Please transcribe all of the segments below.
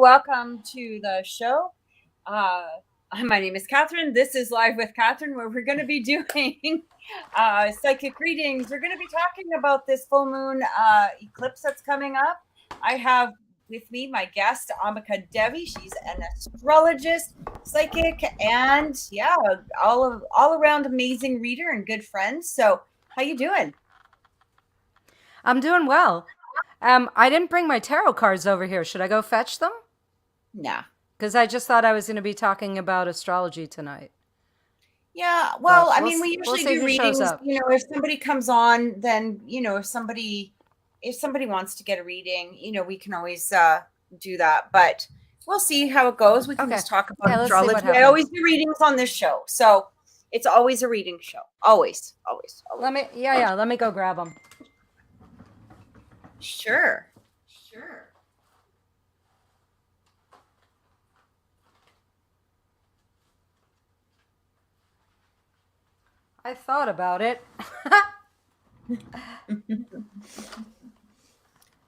welcome to the show. Uh, my name is Catherine. This is Live with Catherine, where we're going to be doing psychic readings. We're going to be talking about this full moon eclipse that's coming up. I have with me my guest, Ambika Devi. She's an astrologist, psychic, and all around amazing reader and good friend. So, how you doing? I'm doing well. I didn't bring my tarot cards over here. Should I go fetch them? Nah. Because I just thought I was going to be talking about astrology tonight. Yeah, well, But I we'll mean, we we'll usually see do who shows readings, up. if somebody comes on, then, if somebody wants to get a reading, we can always do that, but we'll see how it goes. We can Okay. just talk about Yeah, let's see what astrology. I always happens. do readings on this show, so it's always a reading show. Always, always, always. Let me go grab them. Sure. I thought about it.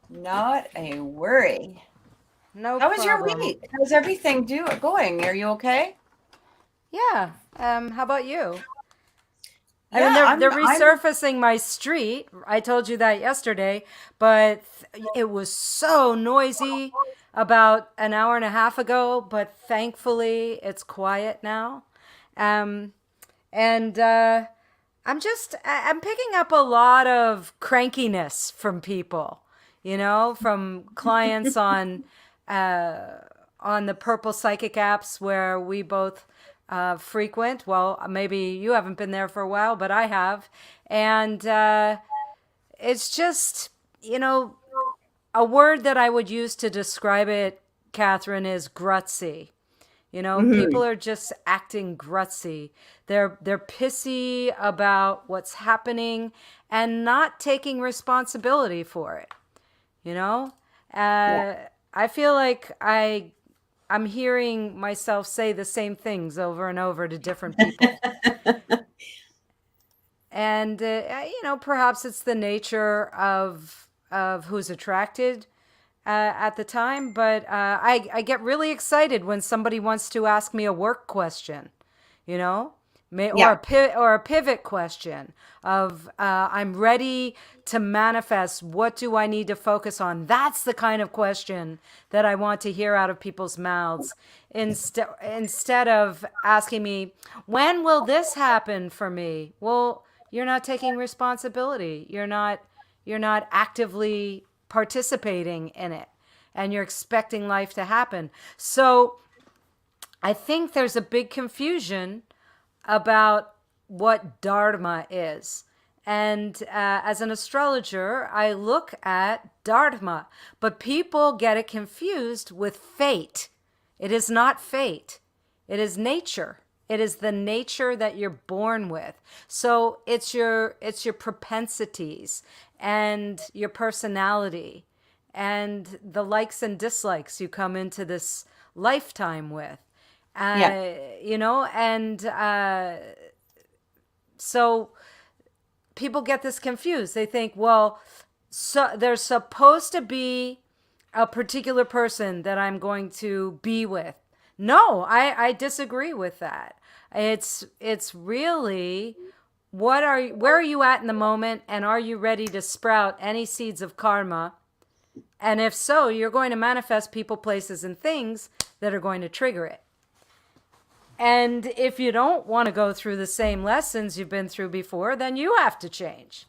Not a worry. No How was your problem. week? How's everything going? Are you okay? Yeah. How about you? I mean, Yeah, they're I'm resurfacing my street. I told you that yesterday, but it was so noisy about an hour and a half ago. But thankfully, it's quiet now, um, and I'm picking up a lot of crankiness from people. From clients on the purple psychic apps where we both frequent. Well, maybe you haven't been there for a while, but I have. And it's just, a word that I would use to describe it, Catherine, is grutzy. People Mhm. are just acting grutzy. They're pissy about what's happening and not taking responsibility for it. You know, Yeah. I feel like I'm hearing myself say the same things over and over to different people. And perhaps it's the nature of who's attracted at the time, but I get really excited when somebody wants to ask me a work question, you know, or Yeah. a pivot question of I'm ready to manifest. What do I need to focus on? That's the kind of question that I want to hear out of people's mouths instead of asking me, when will this happen for me? Well, you're not taking responsibility. You're not actively participating in it, and you're expecting life to happen. So I think there's a big confusion about what Dharma is. And as an astrologer, I look at Dharma, but people get it confused with fate. It is not fate, it is nature. It is the nature that you're born with. So it's your propensities and your personality and the likes and dislikes you come into this lifetime with. Yeah. And so people get this confused. They think, well, so there's supposed to be a particular person that I'm going to be with. No, I disagree with that. It's really where are you at in the moment, and are you ready to sprout any seeds of karma? And if so, you're going to manifest people, places, and things that are going to trigger it. And if you don't want to go through the same lessons you've been through before, then you have to change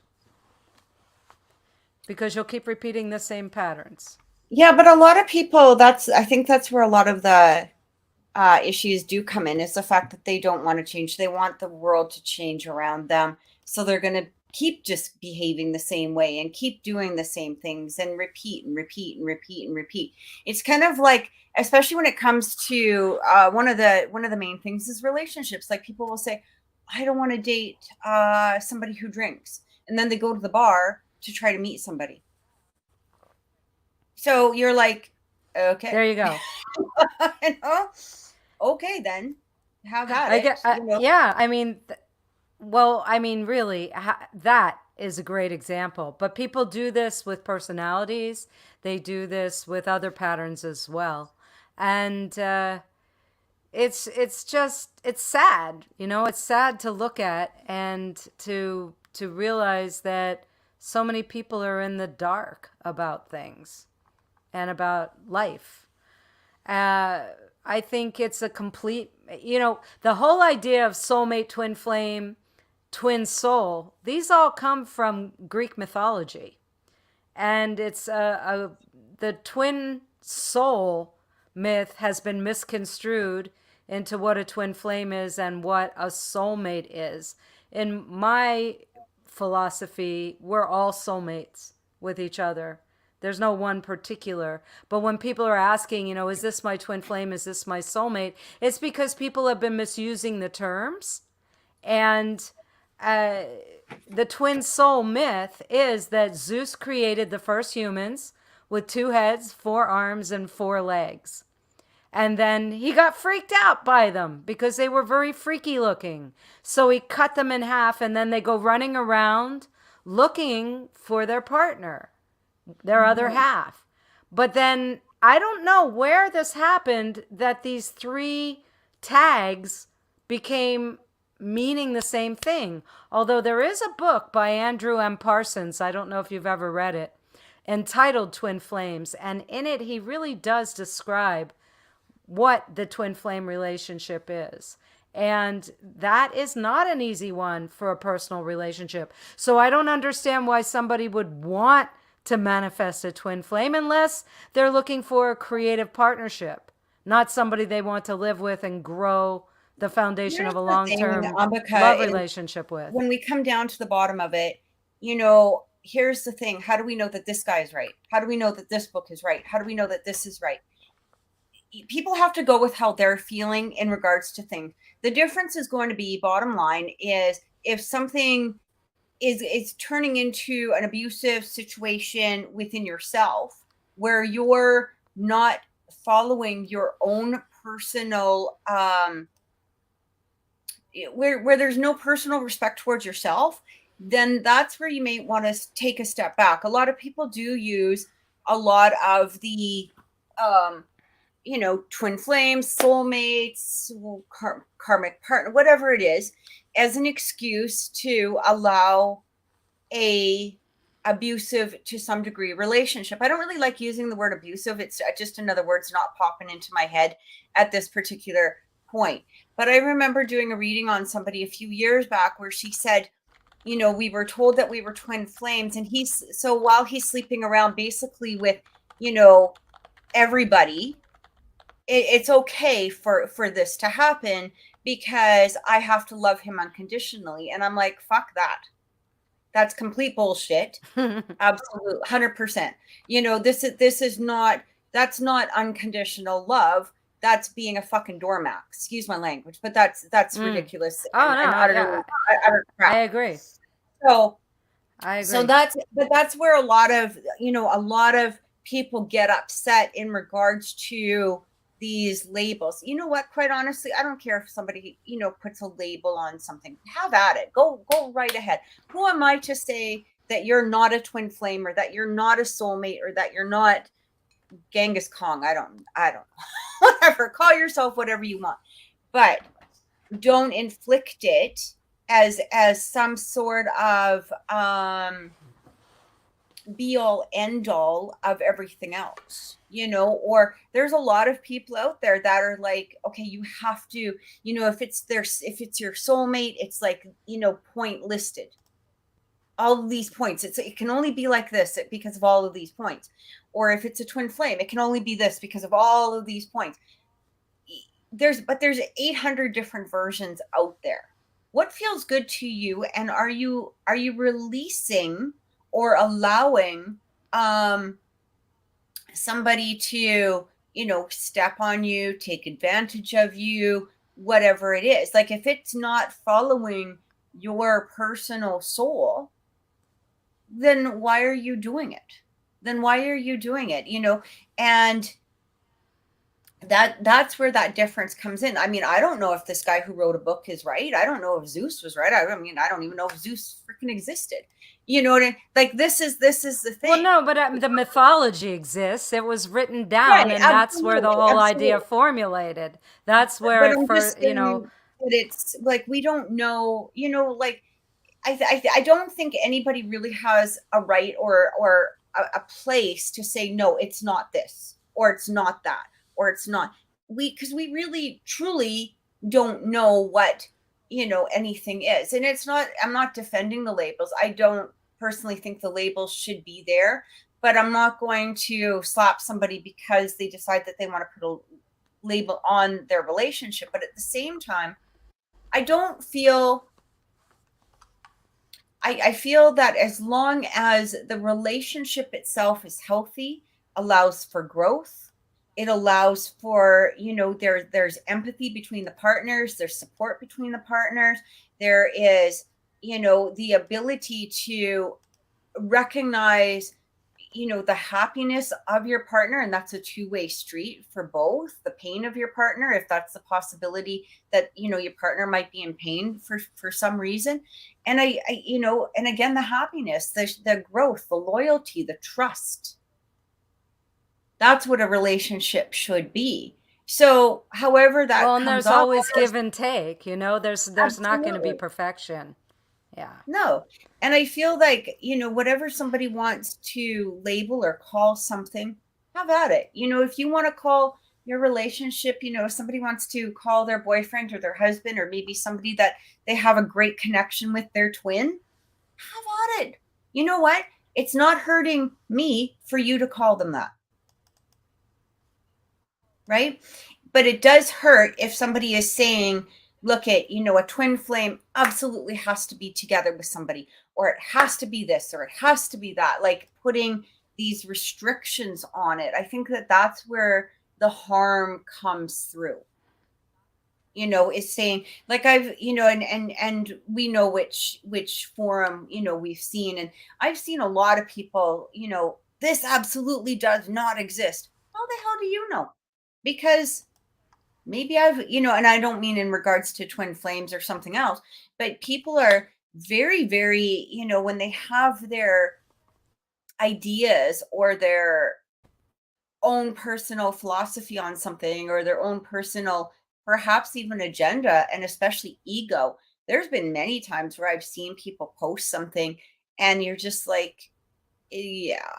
because you'll keep repeating the same patterns. Yeah, but a lot of people, I think that's where a lot of the issues do come in, is the fact that they don't want to change. They want the world to change around them. So they're going to keep just behaving the same way and keep doing the same things and repeat and repeat and repeat and repeat. It's kind of like, especially when it comes to one of the main things is relationships. Like, people will say, I don't want to date somebody who drinks. And then they go to the bar to try to meet somebody. So you're like, okay. There you go. You know? Okay, then have at I get, it. yeah, I mean, well, I mean, really, that is a great example. But people do this with personalities, they do this with other patterns as well. And it's sad, it's sad to look at and to realize that so many people are in the dark about things and about life. I think it's a complete, the whole idea of soulmate, twin flame, twin soul, these all come from Greek mythology. And it's the twin soul myth has been misconstrued into what a twin flame is and what a soulmate is. In my philosophy, we're all soulmates with each other. There's no one particular. But when people are asking, is this my twin flame? Is this my soulmate? It's because people have been misusing the terms. And the twin soul myth is that Zeus created the first humans with 2 heads, 4 arms, and 4 legs. And then he got freaked out by them because they were very freaky looking. So he cut them in half, and then they go running around looking for their partner, their other half. But then I don't know where this happened that these 3 tags became meaning the same thing. Although there is a book by Andrew M. Parsons, I don't know if you've ever read it, entitled Twin Flames. And in it, he really does describe what the twin flame relationship is. And that is not an easy one for a personal relationship. So I don't understand why somebody would want to manifest a twin flame unless they're looking for a creative partnership, not somebody they want to live with and grow the foundation Here's of a the thing, long-term Ambika, love relationship with. when we come down to the bottom of it, here's the thing. How do we know that this guy is right? How do we know that this book is right? How do we know that this is right? People have to go with how they're feeling in regards to things. The difference is going to be, bottom line, is if something is turning into an abusive situation within yourself where you're not following your own personal where there's no personal respect towards yourself, then that's where you may want to take a step back. A lot of people do use a lot of the twin flames, soulmates, karmic partner, whatever it is, as an excuse to allow a abusive, to some degree, relationship. I don't really like using the word abusive. It's just another word. It's not popping into my head at this particular point. But I remember doing a reading on somebody a few years back where she said, we were told that we were twin flames, and so while he's sleeping around basically with, everybody, it's okay for this to happen because I have to love him unconditionally. And I'm like, fuck that. That's complete bullshit. Absolute 100%. That's not unconditional love. That's being a fucking doormat. Excuse my language, but that's ridiculous. Oh, and no, utter crap. I agree. So I agree. So that's where a lot of people get upset in regards to these labels. You know what? Quite honestly, I don't care if somebody, puts a label on something. Have at it. Go right ahead. Who am I to say that you're not a twin flame, or that you're not a soulmate, or that you're not Genghis Khan? I don't know. Whatever. Call yourself whatever you want. But don't inflict it as some sort of be all end all of everything else, or there's a lot of people out there that are like, okay, you have to, if it's your soulmate, it's like, point listed, all of these points. It can only be like this because of all of these points. Or if it's a twin flame, it can only be this because of all of these points. There's 800 different versions out there. What feels good to you? And are you releasing or allowing somebody to, step on you, take advantage of you, whatever it is? Like, if it's not following your personal soul, then why are you doing it? And that's where that difference comes in. I mean, I don't know if this guy who wrote a book is right. I don't know if Zeus was right. I mean, I don't even know if Zeus freaking existed. You know what I mean? Like this is the Well, thing. no, but the mythology exists. It was written down, Right, and that's where the absolutely, whole idea absolutely. formulated. That's where But it I'm for just saying that it's like we don't know, like I don't think anybody really has a right or a place to say no, it's not this or it's not that or it's not because we really truly don't know what anything is. And it's not, I'm not defending the labels. I don't personally think the labels should be there, but I'm not going to slap somebody because they decide that they want to put a label on their relationship. But at the same time, I don't feel I feel that as long as the relationship itself is healthy, allows for growth, it allows for, there's empathy between the partners, there's support between the partners, there is, the ability to recognize the happiness of your partner, and that's a two-way street for both. The pain of your partner, if that's the possibility that your partner might be in pain for some reason, and and again, the happiness, the growth, the loyalty, the trust. That's what a relationship should be. So however that well, and comes there's off, always give and take. There's not going to be absolutely. perfection. Yeah. No. And I feel like, whatever somebody wants to label or call something, have at it. If you want to call your relationship, if somebody wants to call their boyfriend or their husband, or maybe somebody that they have a great connection with, their twin, have at it. You know what? It's not hurting me for you to call them that. Right? But it does hurt if somebody is saying, look at, a twin flame absolutely has to be together with somebody, or it has to be this, or it has to be that, like putting these restrictions on it. I think that that's where the harm comes through, is saying, like, I've, and we know which forum, we've seen, and I've seen a lot of people, this absolutely does not exist. How the hell do you know? Because maybe I've, and I don't mean in regards to twin flames or something else, but people are very, very, when they have their ideas or their own personal philosophy on something, or their own personal, perhaps even agenda, and especially ego. There's been many times where I've seen people post something and you're just like, yeah,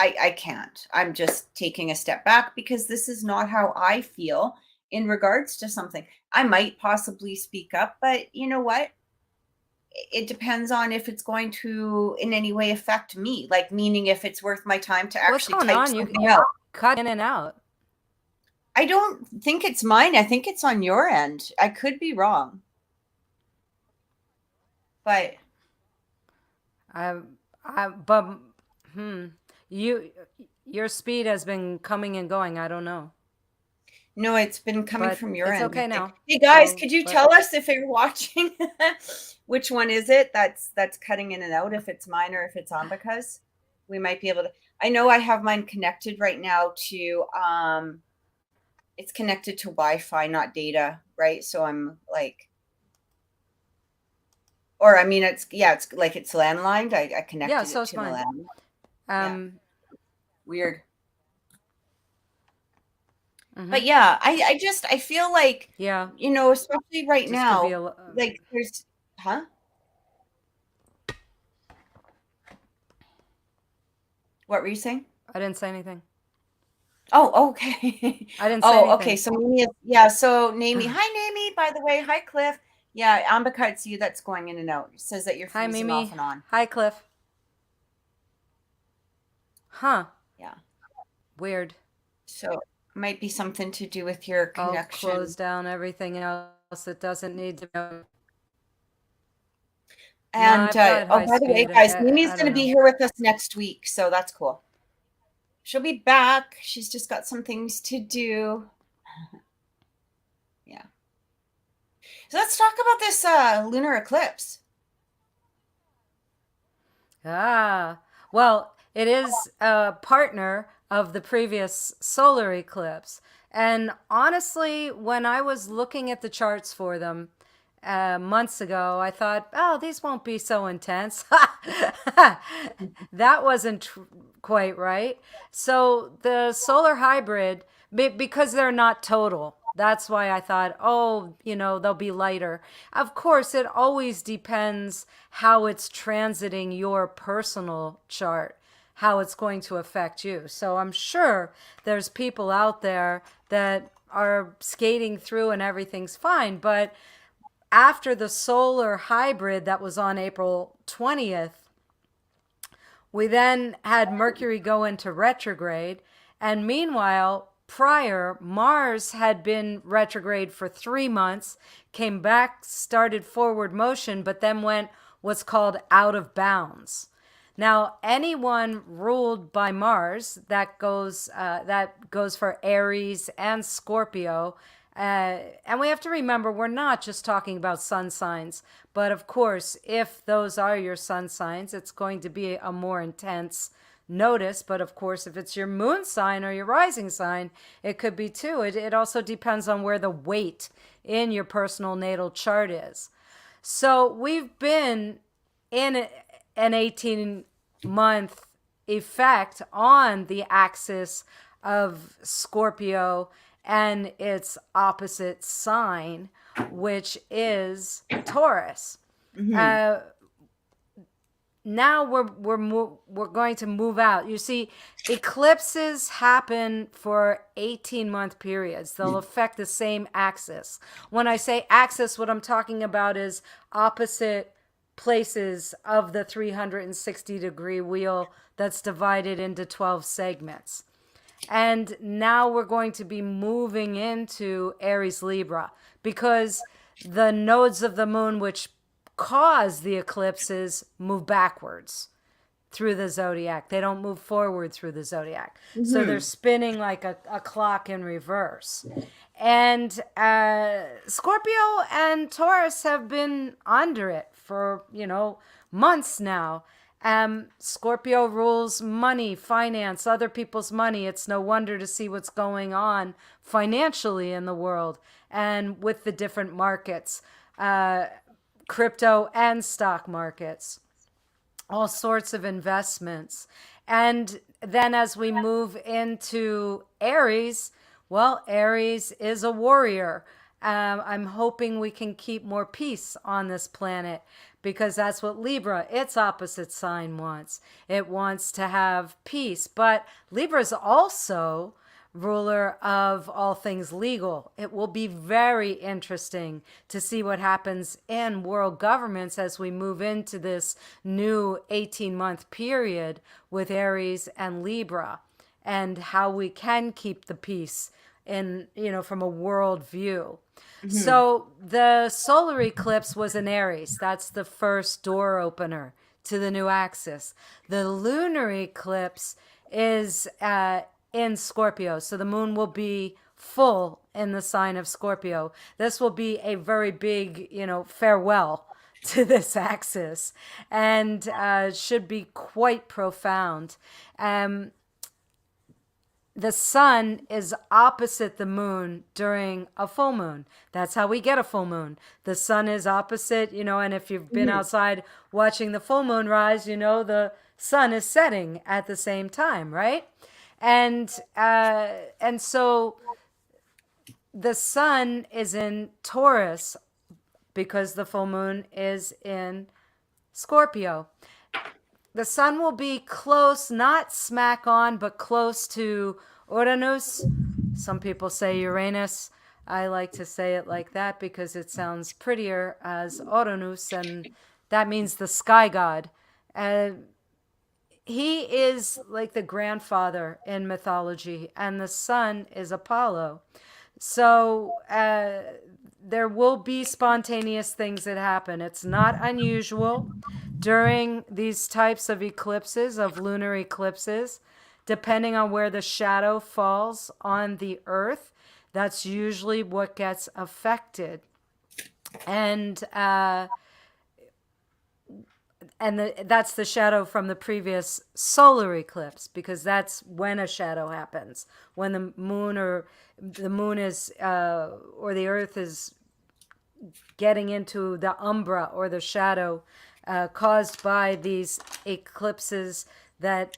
I can't. I'm just taking a step back because this is not how I feel in regards to something. I might possibly speak up, but you know what? It depends on if it's going to in any way affect me, like meaning if it's worth my time to What's actually going type on? something You out. cut in and out. I don't think it's mine. I think it's on your end. I could be wrong, but I, but you, your speed has been coming and going. I don't know, no, it's been coming but from your it's end, I okay think. now. Hey guys, So, could you but tell us if you're watching which one is it that's cutting in and out, if it's mine or if it's on, because we might be able to. I know I have mine connected right now to it's connected to Wi-Fi, not data, right? So I'm like, or I mean it's, yeah, it's like it's landlined. I yeah, connected so it it's to the mine. land. Yeah, Um, weird. hmm But yeah, I feel like, yeah, especially right just could be now, a. like there's, huh? What were you saying? I didn't say anything. Oh, okay. I didn't say Oh, okay. anything. So Mimi yeah, so Nami. Hi, Nami, by the way. Hi, Cliff. Yeah, Ambika, it's you that's going in and out. It says that you're Hi, freezing off Mimi. and on. Hi, Cliff. Huh? Yeah. Weird. So it might be something to do with your I'll close connection. down everything else that doesn't need to be. No, And I've got oh, high by the way, speed. guys, Mimi's I going don't to be know. here with us next week, so that's cool. She'll be back. She's just got some things to do. Yeah. So let's talk about this lunar eclipse. Ah, well, it is a partner of the previous solar eclipse. And honestly, when I was looking at the charts for them months ago, I thought, oh, these won't be so intense. That wasn't quite right. So the solar hybrid, because they're not total, that's why I thought, oh, they'll be lighter. Of course, it always depends how it's transiting your personal chart, how it's going to affect you. So I'm sure there's people out there that are skating through and everything's fine. But after the solar hybrid that was on April 20th, we then had Mercury go into retrograde. And meanwhile, prior, Mars had been retrograde for 3 months, came back, started forward motion, but then went what's called out of bounds. Now, anyone ruled by Mars, that goes for Aries and Scorpio. And we have to remember, we're not just talking about sun signs, but of course, if those are your sun signs, it's going to be a more intense notice. But of course, if it's your moon sign or your rising sign, it could be too. It also depends on where the weight in your personal natal chart is. So we've been in an 18-month effect on the axis of Scorpio and its opposite sign, which is Taurus. Now we're going to move out. You see, eclipses happen for 18-month periods. They'll affect the same axis. When I say axis, what I'm talking about is opposite places of the 360-degree wheel that's divided into 12 segments. And now we're going to be moving into Aries Libra, because the nodes of the moon, which cause the eclipses, move backwards through the zodiac. They don't move forward through the zodiac. So they're spinning like a clock in reverse. And Scorpio and Taurus have been under it for, months now. Scorpio rules money, finance, other people's money. It's no wonder to see what's going on financially in the world and with the different markets, crypto and stock markets, all sorts of investments. And then as we move into Aries, well, Aries is a warrior. I'm hoping we can keep more peace on this planet, because that's what Libra, its opposite sign, wants. It wants to have peace. But Libra is also ruler of all things legal. It will be very interesting to see what happens in world governments as we move into this new 18-month period with Aries and Libra, and how we can keep the peace in, from a world view. So the solar eclipse was in Aries. That's the first door opener to the new axis. The lunar eclipse is in Scorpio. So the moon will be full in the sign of Scorpio. This will be a very big, farewell to this axis, and should be quite profound. The sun is opposite the moon during a full moon. That's how we get a full moon. The sun is opposite, and if you've been outside watching the full moon rise, the sun is setting at the same time, right? And so the sun is in Taurus because the full moon is in Scorpio. The sun will be close, not smack on, but close to Uranus. Some people say Uranus. I like to say it like that because it sounds prettier as Uranus, and that means the sky god. He is like the grandfather in mythology, and the sun is Apollo. So there will be spontaneous things that happen. It's not unusual during these types of eclipses, of lunar eclipses, depending on where the shadow falls on the earth. That's usually what gets affected. And that's the shadow from the previous solar eclipse, because that's when a shadow happens, when the moon is or the earth is getting into the umbra, or the shadow caused by these eclipses that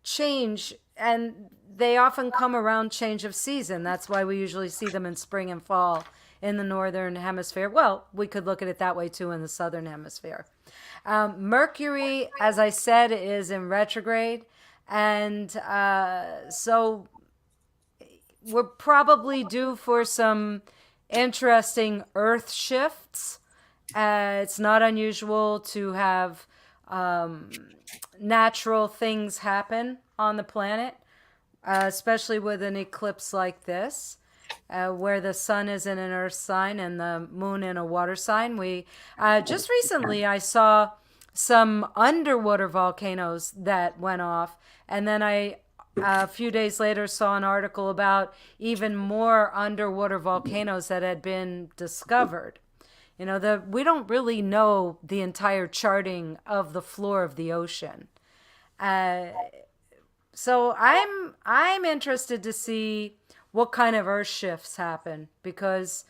change, and they often come around change of season. That's why we usually see them in spring and fall in the northern hemisphere. Well, we could look at it that way too in the southern hemisphere. Mercury, as I said, is in retrograde, and so we're probably due for some interesting earth shifts. It's not unusual to have natural things happen on the planet, especially with an eclipse like this, where the sun is in an earth sign and the moon in a water sign. We just recently I saw some underwater volcanoes that went off, and then I a few days later saw an article about even more underwater volcanoes that had been discovered. We don't really know the entire charting of the floor of the ocean. Uh, so I'm interested to see what kind of earth shifts happen, because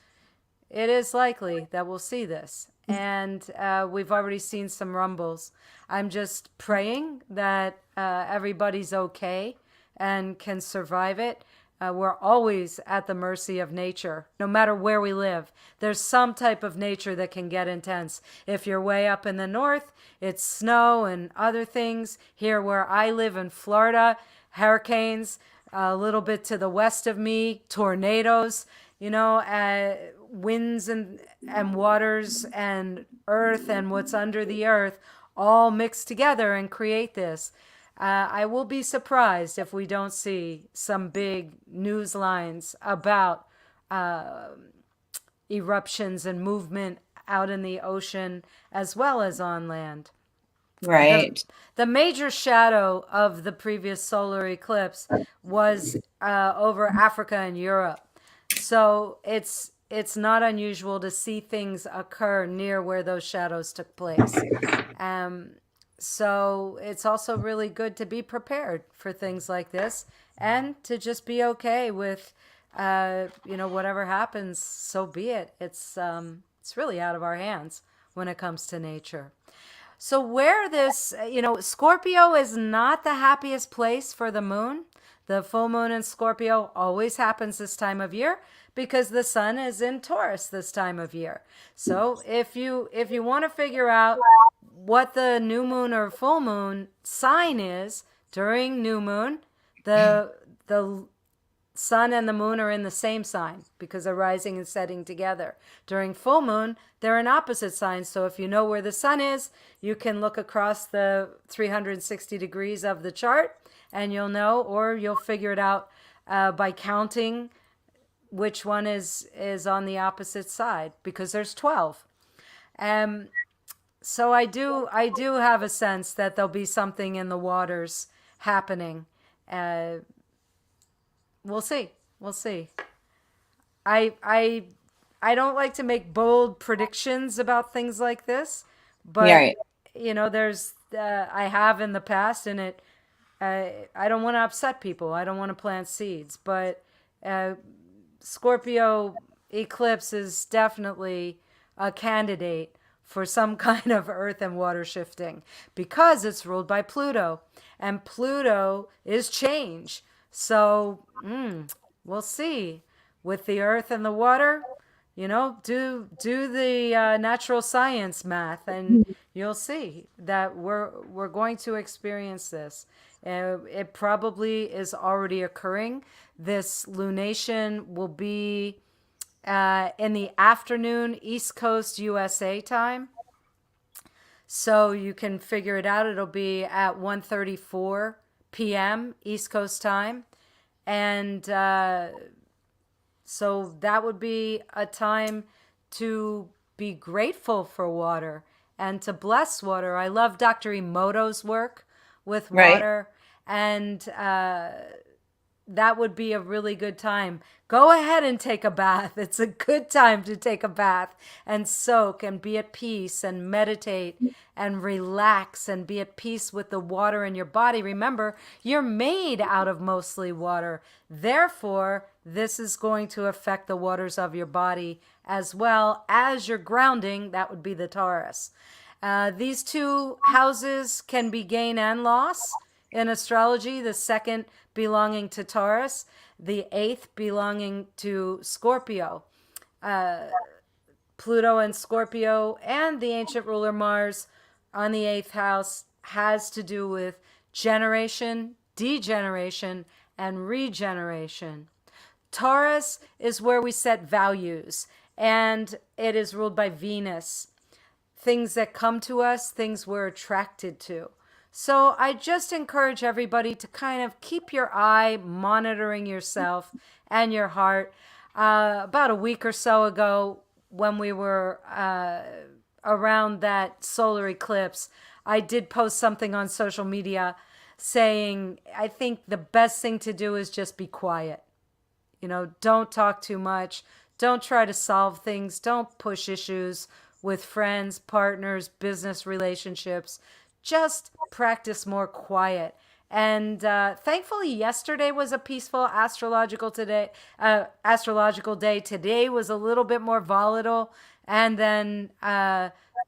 it is likely that we'll see this. And we've already seen some rumbles. I'm just praying that everybody's okay and can survive it. We're always at the mercy of nature, no matter where we live. There's some type of nature that can get intense. If you're way up in the north, it's snow and other things. Here where I live in Florida, hurricanes. A little bit to the west of me, tornadoes. Winds and waters and earth and what's under the earth all mix together and create this. I will be surprised if we don't see some big news lines about eruptions and movement out in the ocean as well as on land. The, Right. the major shadow of the previous solar eclipse was over Africa and Europe. So it's not unusual to see things occur near where those shadows took place. Um, so it's also really good to be prepared for things like this, and to just be okay with, whatever happens, so be it. It's really out of our hands when it comes to nature. So where this, Scorpio is not the happiest place for the moon. The full moon in Scorpio always happens this time of year because the sun is in Taurus this time of year. So if you want to figure out what the new moon or full moon sign is during new moon, the sun and the moon are in the same sign because they're rising and setting together. During full moon, they're in opposite signs. So if you know where the sun is, you can look across the 360 degrees of the chart and you'll know, or you'll figure it out by counting which one is on the opposite side, because there's 12. So I do have a sense that there'll be something in the waters happening. We'll see. We'll see. I don't like to make bold predictions about things like this, Yeah, but right. there's I have in the past, and I don't want to upset people. I don't want to plant seeds, but Scorpio eclipse is definitely a candidate for some kind of earth and water shifting because it's ruled by Pluto, and Pluto is change. So we'll see with the earth and the water. Do the natural science math, and you'll see that we're going to experience this. It probably is already occurring. This lunation will be in the afternoon, East Coast USA time. So you can figure it out. It'll be at 1:34 p.m. East Coast time. And so that would be a time to be grateful for water and to bless water. I love Dr. Emoto's work with Right. water. And that would be a really good time. Go ahead and take a bath. It's a good time to take a bath and soak and be at peace and meditate and relax and be at peace with the water in your body. Remember, you're made out of mostly water. Therefore, this is going to affect the waters of your body as well as your grounding. That would be the Taurus. These two houses can be gain and loss in astrology, the second belonging to Taurus, the eighth belonging to Scorpio. Pluto and Scorpio and the ancient ruler Mars on the eighth house has to do with generation, degeneration, and regeneration. Taurus is where we set values, and it is ruled by Venus. Things that come to us, things we're attracted to. So I just encourage everybody to kind of keep your eye monitoring yourself and your heart. About a week or so ago, when we were around that solar eclipse, I did post something on social media saying, I think the best thing to do is just be quiet. You know, don't talk too much. Don't try to solve things. Don't push issues with friends, partners, business relationships. Just practice more quiet. And thankfully, yesterday was a peaceful astrological day. Today was a little bit more volatile, and then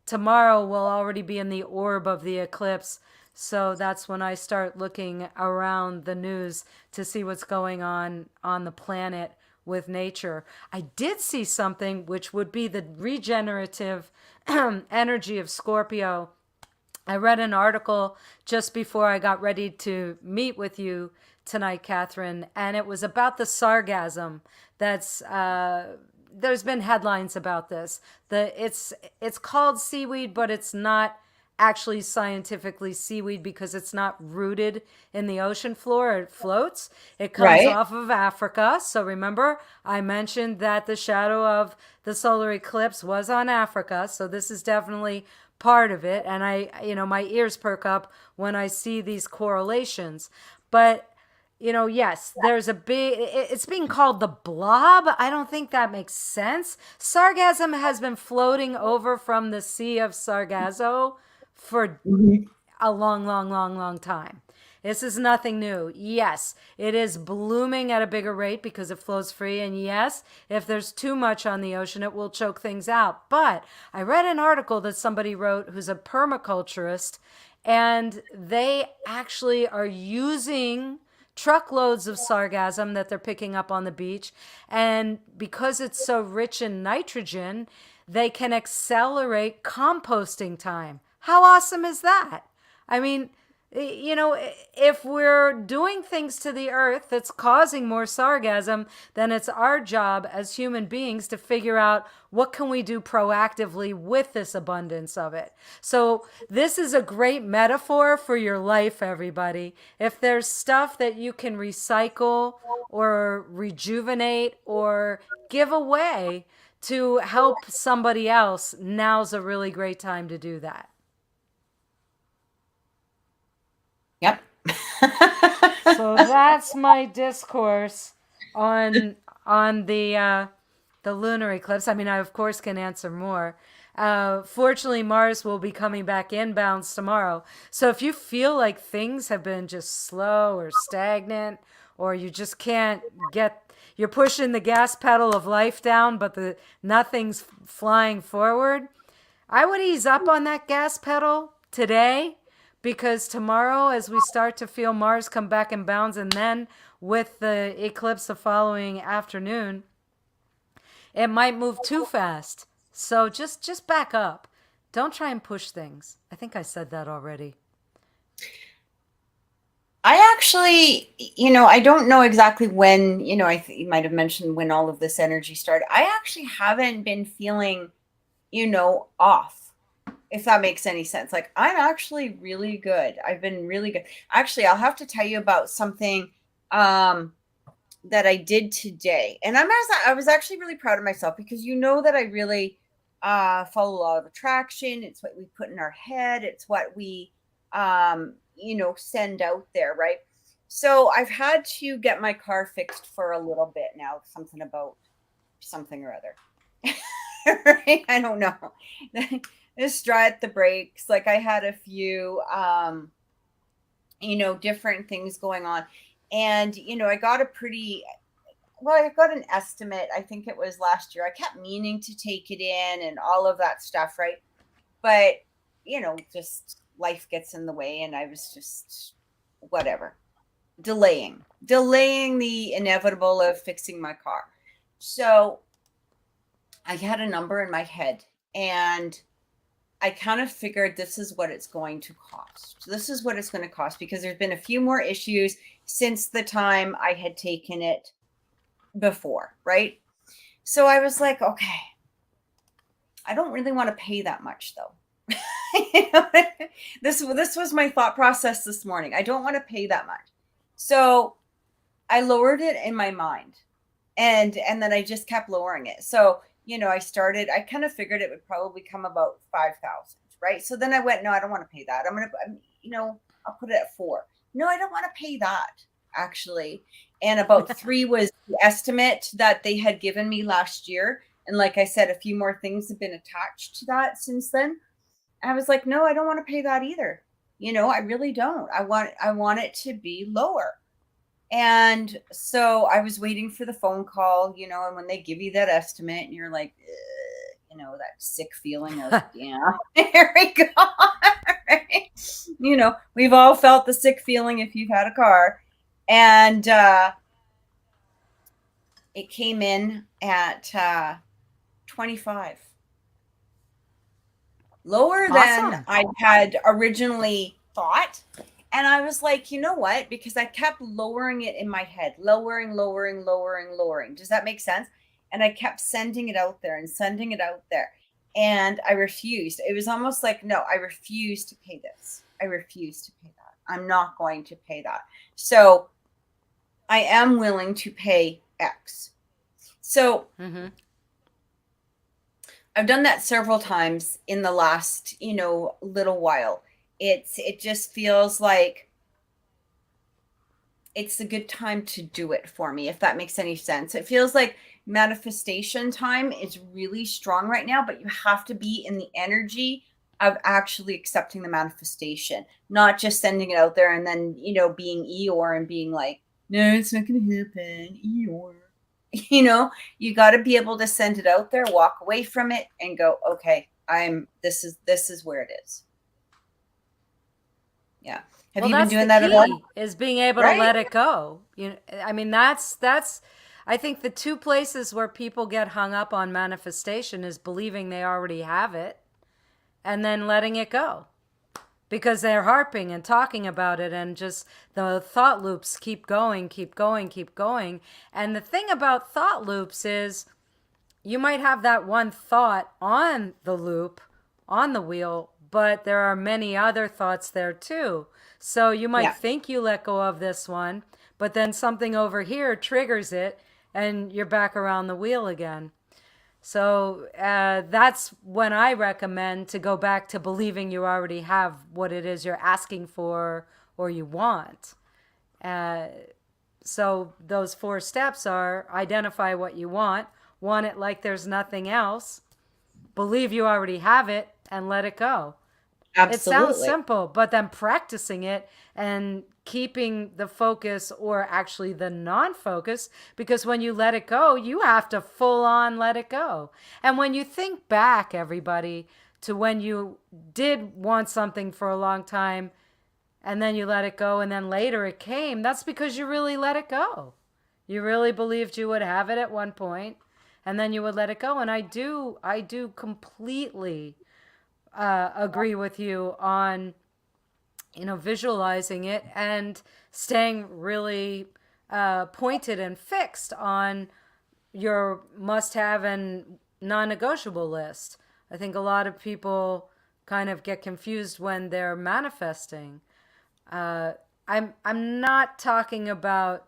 tomorrow will already be in the orb of the eclipse. So that's when I start looking around the news to see what's going on the planet with nature. I did see something which would be the regenerative energy of Scorpio. I read an article just before I got ready to meet with you tonight, Catherine, and it was about the sargassum. That's there's been headlines about this. It's called seaweed, but it's not actually scientifically seaweed because it's not rooted in the ocean floor. It floats. It comes Right. off of Africa. So remember, I mentioned that the shadow of the solar eclipse was on Africa. So this is definitely part of it. And my ears perk up when I see these correlations. But yes, there's it's being called the blob. I don't think that makes sense. Sargassum has been floating over from the Sea of Sargasso for a long, long, long, long time. This is nothing new. Yes, it is blooming at a bigger rate because it flows free. And yes, if there's too much on the ocean, it will choke things out. But I read an article that somebody wrote who's a permaculturist, and they actually are using truckloads of sargassum that they're picking up on the beach. And because it's so rich in nitrogen, they can accelerate composting time. How awesome is that? I mean, if we're doing things to the earth that's causing more sargassum, then it's our job as human beings to figure out what can we do proactively with this abundance of it. So this is a great metaphor for your life, everybody. If there's stuff that you can recycle or rejuvenate or give away to help somebody else, now's a really great time to do that. Yep. So that's my discourse on the lunar eclipse. I mean, I of course can answer more. Fortunately, Mars will be coming back inbounds tomorrow. So if you feel like things have been just slow or stagnant, or you just can't you're pushing the gas pedal of life down, but nothing's flying forward, I would ease up on that gas pedal today. Because tomorrow, as we start to feel Mars come back in bounds, and then with the eclipse the following afternoon, it might move too fast. So just back up. Don't try and push things. I think I said that already. I actually, I don't know exactly when, you might have mentioned when all of this energy started. I actually haven't been feeling, off. If that makes any sense. Like, I'm actually really good. I've been really good. Actually, I'll have to tell you about something that I did today. And I was actually really proud of myself because that I really follow a lot of attraction. It's what we put in our head. It's what we send out there, right? So I've had to get my car fixed for a little bit now, something about something or other. Right? I don't know. Just dry at the brakes. Like I had a few different things going on. And, I got I got an estimate. I think it was last year. I kept meaning to take it in and all of that stuff, right? But, just life gets in the way and I was just whatever, delaying the inevitable of fixing my car. So I had a number in my head and I kind of figured this is what it's going to cost. This is what it's going to cost because there's been a few more issues since the time I had taken it before, right? So I was like, okay, I don't really want to pay that much though. This was my thought process this morning. I don't want to pay that much. So I lowered it in my mind and then I just kept lowering it. So, I kind of figured it would probably come about 5,000, right? So then I went, no, I don't want to pay that. I'll put it at 4. No, I don't want to pay that actually. And about 3 was the estimate that they had given me last year. And like I said, a few more things have been attached to that since then. I was like, no, I don't want to pay that either. I really don't. I want it to be lower. And so I was waiting for the phone call, and when they give you that estimate and you're like, that sick feeling of, yeah, there we go. Right? We've all felt the sick feeling if you've had a car. And it came in at 25. Lower than Awesome. I had originally thought. And I was like, you know what? Because I kept lowering it in my head, lowering. Does that make sense? And I kept sending it out there and sending it out there. And I refused. It was almost like, no, I refuse to pay this. I refuse to pay that. I'm not going to pay that. So I am willing to pay X. So I've done that several times in the last, little while. It just feels like it's a good time to do it for me, if that makes any sense. It feels like manifestation time is really strong right now, but you have to be in the energy of actually accepting the manifestation, not just sending it out there and then, being Eeyore and being like, no, it's not going to happen, Eeyore. You got to be able to send it out there, walk away from it and go, okay, this is where it is. Yeah. Have you been doing that at all? Is being able to let it go. That's I think the two places where people get hung up on manifestation is believing they already have it and then letting it go. Because they're harping and talking about it and just the thought loops keep going. And the thing about thought loops is you might have that one thought on the loop, on the wheel, but there are many other thoughts there too. So you might think you let go of this one, but then something over here triggers it and you're back around the wheel again. So that's when I recommend to go back to believing you already have what it is you're asking for or you want. So those 4 steps are identify what you want it like there's nothing else, believe you already have it, and let it go. Absolutely. It sounds simple, but then practicing it and keeping the focus or actually the non-focus, because when you let it go, you have to full on let it go. And when you think back, everybody, to when you did want something for a long time and then you let it go and then later it came, that's because you really let it go. You really believed you would have it at one point and then you would let it go. And I do completely agree with you on, visualizing it and staying really pointed and fixed on your must-have and non-negotiable list. I think a lot of people kind of get confused when they're manifesting. I'm not talking about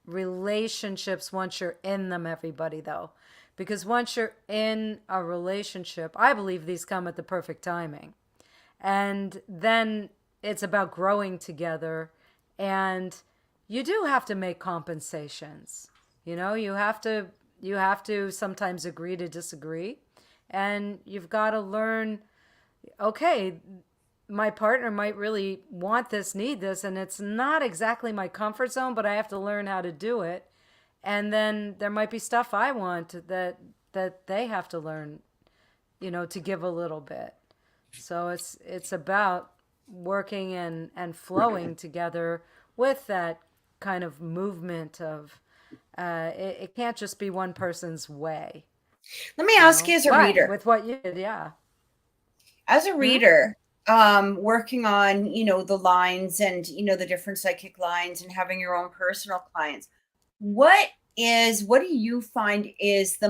relationships once you're in them, everybody, though. Because once you're in a relationship, I believe these come at the perfect timing. And then it's about growing together and you do have to make compensations. You have to sometimes agree to disagree, and you've got to learn, okay, my partner might really want this, need this, and it's not exactly my comfort zone, but I have to learn how to do it. And then there might be stuff I want that they have to learn, to give a little bit. So it's about working and flowing together with that kind of movement of it can't just be one person's way, Let me ask you as a But reader. with what you did, yeah. As a Hmm? reader, working on, the lines and, the different psychic lines and having your own personal clients, what do you find is the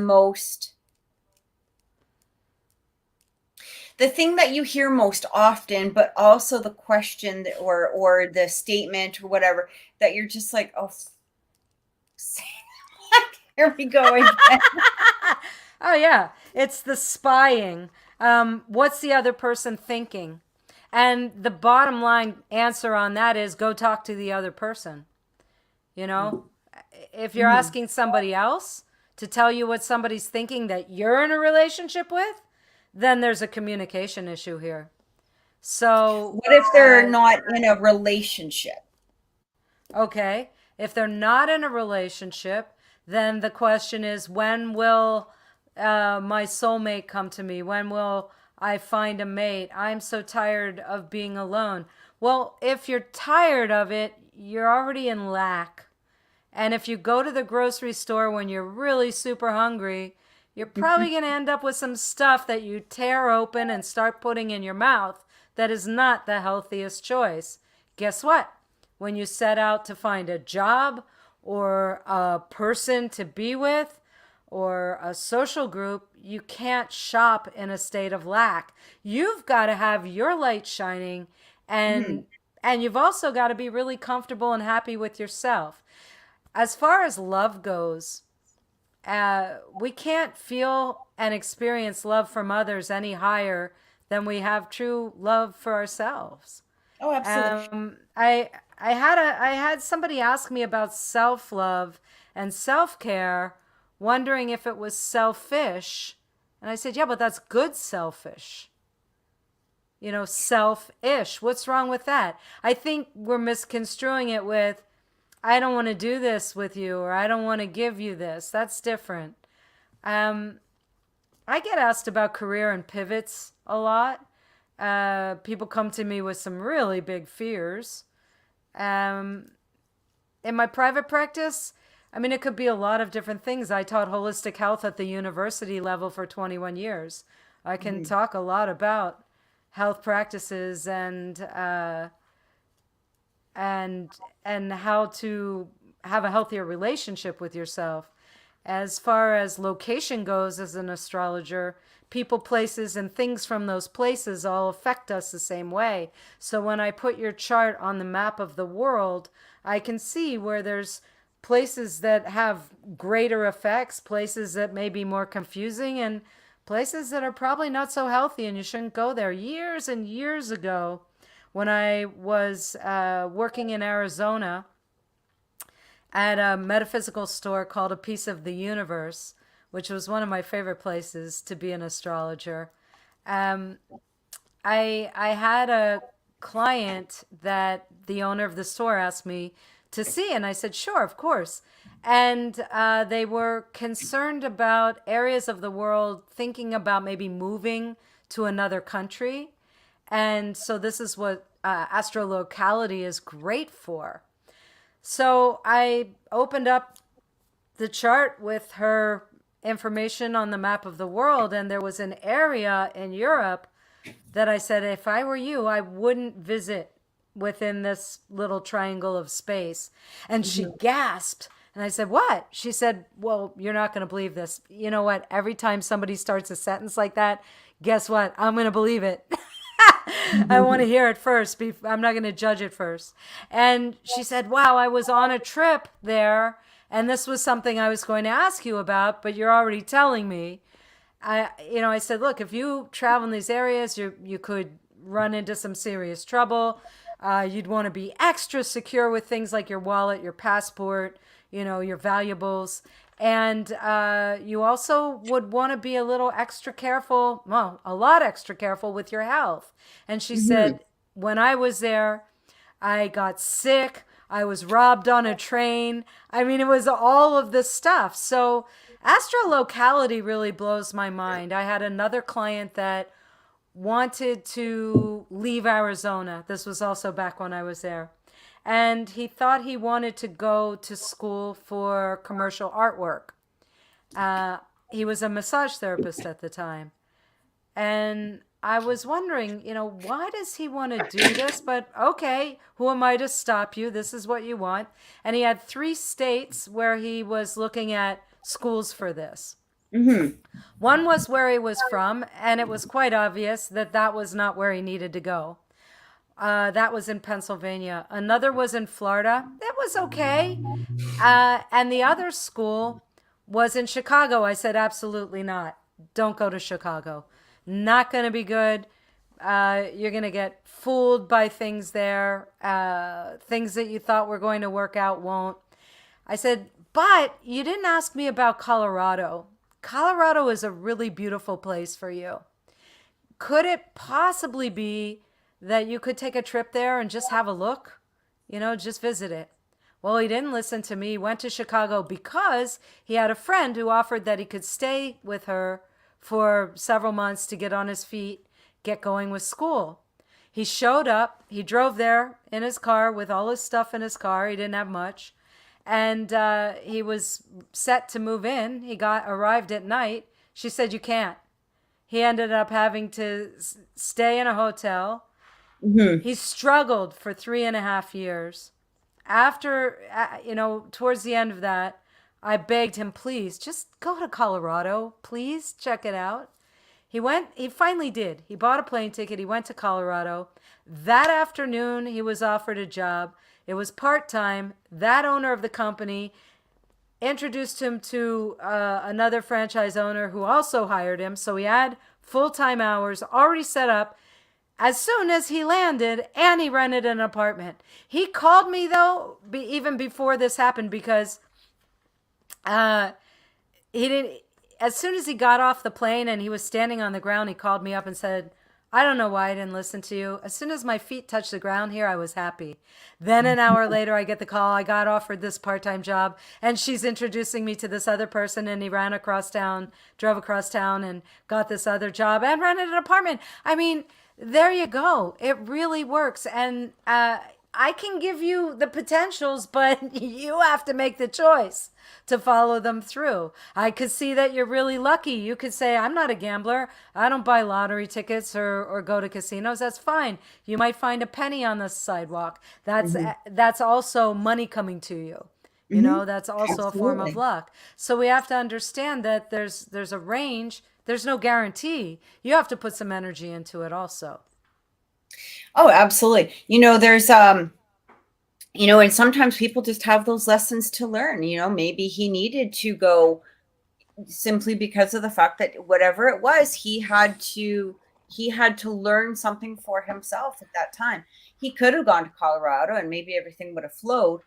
thing that you hear most often, but also the question or the statement or whatever that you're just like, oh, here we go again. Oh yeah, it's the spying. What's the other person thinking? And the bottom line answer on that is go talk to the other person. You know, if you're Mhm. asking somebody else to tell you what somebody's thinking that you're in a relationship with, then there's a communication issue here. So, What if they're not in a relationship? okay, if they're not in a relationship, then the question is when will my soulmate come to me? When will I find a mate? I'm so tired of being alone. Well, if you're tired of it, you're already in lack. And if you go to the grocery store when you're really super hungry, you're probably going to end up with some stuff that you tear open and start putting in your mouth that is not the healthiest choice. Guess what? When you set out to find a job or a person to be with or a social group, you can't shop in a state of lack. You've got to have your light shining, Mhm. and you've also got to be really comfortable and happy with yourself. As far as love goes, we can't feel and experience love from others any higher than we have true love for ourselves. Oh, absolutely. I had somebody ask me about self love and self care, wondering if it was selfish, and I said, yeah, but that's good selfish. Selfish. What's wrong with that? I think we're misconstruing it with I don't want to do this with you, or I don't want to give you this. That's different. Um, I get asked about career and pivots a lot. People come to me with some really big fears. Um, in my private practice, I mean, it could be a lot of different things. I taught holistic health at the university level for 21 years. I can Mhm. talk a lot about health practices and and how to have a healthier relationship with yourself. As far as location goes, as an astrologer, people, places, and things from those places all affect us the same way. So when I put your chart on the map of the world, I can see where there's places that have greater effects, places that may be more confusing, and places that are probably not so healthy and you shouldn't go there. Years and years ago, when I was working in Arizona at a metaphysical store called A Piece of the Universe, which was one of my favorite places to be an astrologer. Um, I had a client that the owner of the store asked me to see, and I said, sure, of course. And they were concerned about areas of the world, thinking about maybe moving to another country. And so this is what astrolocality is great for. So I opened up the chart with her information on the map of the world, and there was an area in Europe that I said, if I were you, I wouldn't visit within this little triangle of space. And she Mhm. gasped. And I said, what? She said, well, you're not going to believe this. You know what? Every time somebody starts a sentence like that, guess what? I'm going to believe it. I want to Mhm. hear it first. I'm not going to judge it first. And she said, wow, I was on a trip there, and this was something I was going to ask you about, but you're already telling me. I said, look, if you travel in these areas, you could run into some serious trouble. You'd want to be extra secure with things like your wallet, your passport, your valuables. And you also would want to be a little extra careful, well, a lot extra careful with your health. And she Hmm. said, when I was there, I got sick. I was robbed on a train. I mean, it was all of this stuff. So, astrolocality really blows my mind. I had another client that wanted to leave Arizona. This was also back when I was there. And he thought he wanted to go to school for commercial artwork. Uh, he was a massage therapist at the time. And I was wondering, why does he want to do this? But okay, who am I to stop you? This is what you want. And he had 3 states where he was looking at schools for this. Hmm. One was where he was from, and it was quite obvious that that was not where he needed to go. That was in Pennsylvania. Another was in Florida. That was okay. And the other school was in Chicago. I said, absolutely not. Don't go to Chicago. Not going to be good. You're going to get fooled by things there. Things that you thought were going to work out won't. I said, but you didn't ask me about Colorado. Colorado is a really beautiful place for you. Could it possibly be that you could take a trip there and just have a look? Just visit it. Well, he didn't listen to me. He went to Chicago because he had a friend who offered that he could stay with her for several months to get on his feet, get going with school. He showed up. He drove there in his car with all his stuff in his car. He didn't have much. And he was set to move in. He arrived at night. She said, you can't. He ended up having to stay in a hotel. Hmm. He struggled for 3.5 years. After, towards the end of that, I begged him, please, just go to Colorado. Please check it out. He finally did. He bought a plane ticket. He went to Colorado. That afternoon, he was offered a job. It was part-time. That owner of the company introduced him to another franchise owner who also hired him. So he had full-time hours already set up as soon as he landed, and he rented an apartment. He called me, though, even before this happened, because he didn't. As soon as he got off the plane and he was standing on the ground, he called me up and said, I don't know why I didn't listen to you. As soon as my feet touched the ground here, I was happy. Then an hour later, I get the call. I got offered this part-time job, and she's introducing me to this other person, and he ran across town, drove across town, and got this other job and rented an apartment. I mean, there you go. It really works. And I can give you the potentials, but you have to make the choice to follow them through. I could see that you're really lucky. You could say, I'm not a gambler. I don't buy lottery tickets or go to casinos. That's fine. You might find a penny on the sidewalk. Hmm. That's also money coming to you. Hmm. That's also a form of Absolutely. luck. So we have to understand that there's a range. There's no guarantee. You have to put some energy into it also. Oh, absolutely. There's and sometimes people just have those lessons to learn. Maybe he needed to go simply because of the fact that whatever it was, he had to learn something for himself at that time. He could have gone to Colorado and maybe everything would have flowed.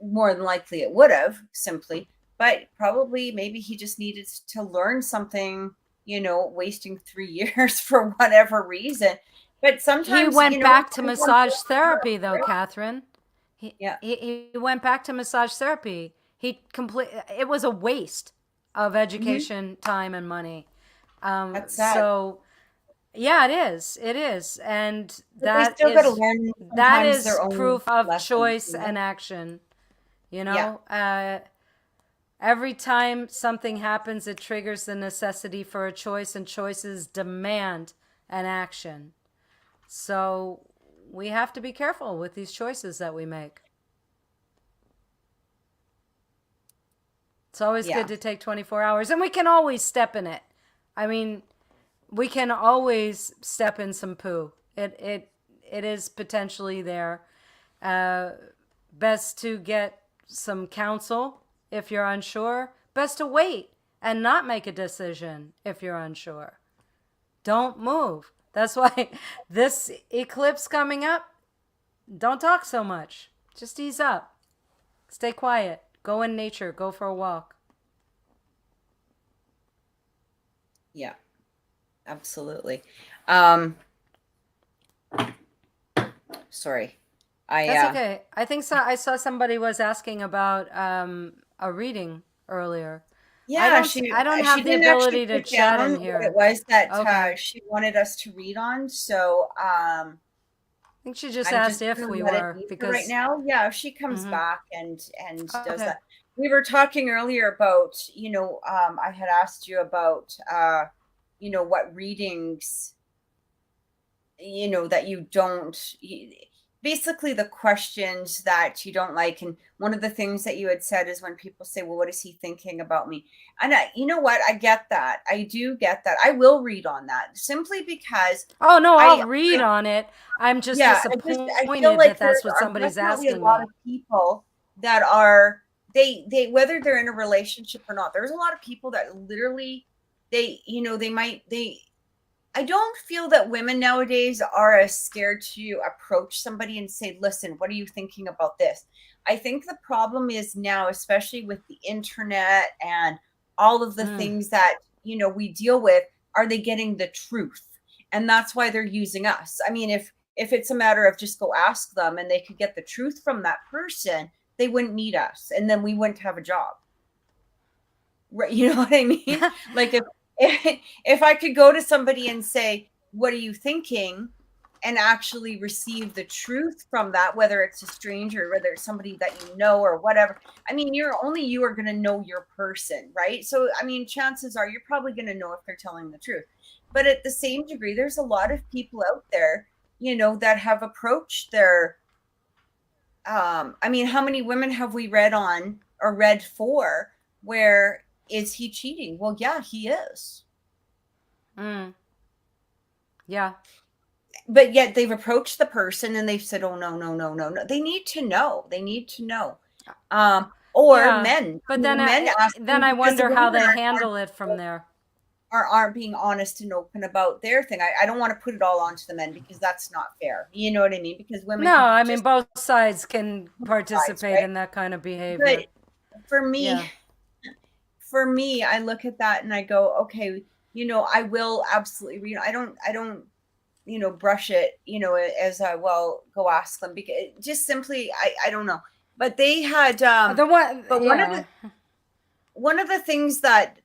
More than likely it would have, simply, but probably maybe he just needed to learn something, wasting 3 years for whatever reason. But He sometimes, went back to everyone massage feels better, therapy, though, right? Catherine. He, Yeah, he went back to massage therapy. It was a waste of hmm, education, time, and money. that's sad. So yeah, it is, and But they still got to learn that sometimes is their own proof of lessons, choice and action. You Yeah. know, every time something happens, it triggers the necessity for a choice, and choices demand an action. So we have to be careful with these choices that we make. It's always good Yeah. to take 24 hours, and we can always step in it. I mean, we can always step in some poo. It is potentially there. Uh, Best to get some counsel if you're unsure. Best to wait and not make a decision if you're unsure. Don't move. That's why this eclipse coming up, Don't talk so much. Just ease up. Stay quiet. Go in nature. Go for a walk. Yeah, absolutely. Um, sorry. I That's okay. I think so. I saw somebody was asking about a reading earlier. Yeah, I don't she have the didn't actually ability to put chat down in what it here. was that Okay. she wanted us to read on. So I think she just I'm asked just if gonna we let it were be for right because now. Yeah, if she comes mhm. back and does Okay. that. We were talking earlier about, I had asked you about what readings, that you don't basically the questions that you don't like. And one of the things that you had said is when people say, well, what is he thinking about me? And you know what, I get that. I do get that. I will read on that simply because Oh no, I'll i read i on it. I'm just yeah, I feel disappointed like that there that's what are somebody's definitely a asking lot me. of people that are, they whether they're in a relationship or not, there's a lot of people that literally, they might, I don't feel that women nowadays are as scared to approach somebody and say, listen, what are you thinking about this? I think the problem is now, especially with the internet and all of the Mm. things that, we deal with, are they getting the truth? And that's why they're using us. I mean, if it's a matter of just go ask them and they could get the truth from that person, they wouldn't need us. And then we wouldn't have a job. Right, you know what I mean? Like if I could go to somebody and say, "What are you thinking?" and actually receive the truth from that, whether it's a stranger, whether it's somebody that you know or whatever. I mean, you are going to know your person, right? So, I mean, chances are you're probably going to know if they're telling the truth. But at the same degree, there's a lot of people out there, that have approached their I mean, how many women have we read on or read for where is he cheating? Well, yeah, he is. Mm. Yeah. But yet they've approached the person and they've said, "Oh no, no, no, no, no." They need to know. They need to know. Or Yeah. men, But then men then asking I because the wonder women how they handle it from there. aren't being honest and open about their thing. I don't want to put it all onto the men because that's not fair. You know what I mean? Because women No, can be I mean just both sides can sides, participate right? in that kind of But behavior. for me, Yeah. I look at that and I go, okay, I will absolutely read. I don't, brush it, as I well go ask them because just simply, I don't know. But they had, The one, but yeah. one of the things that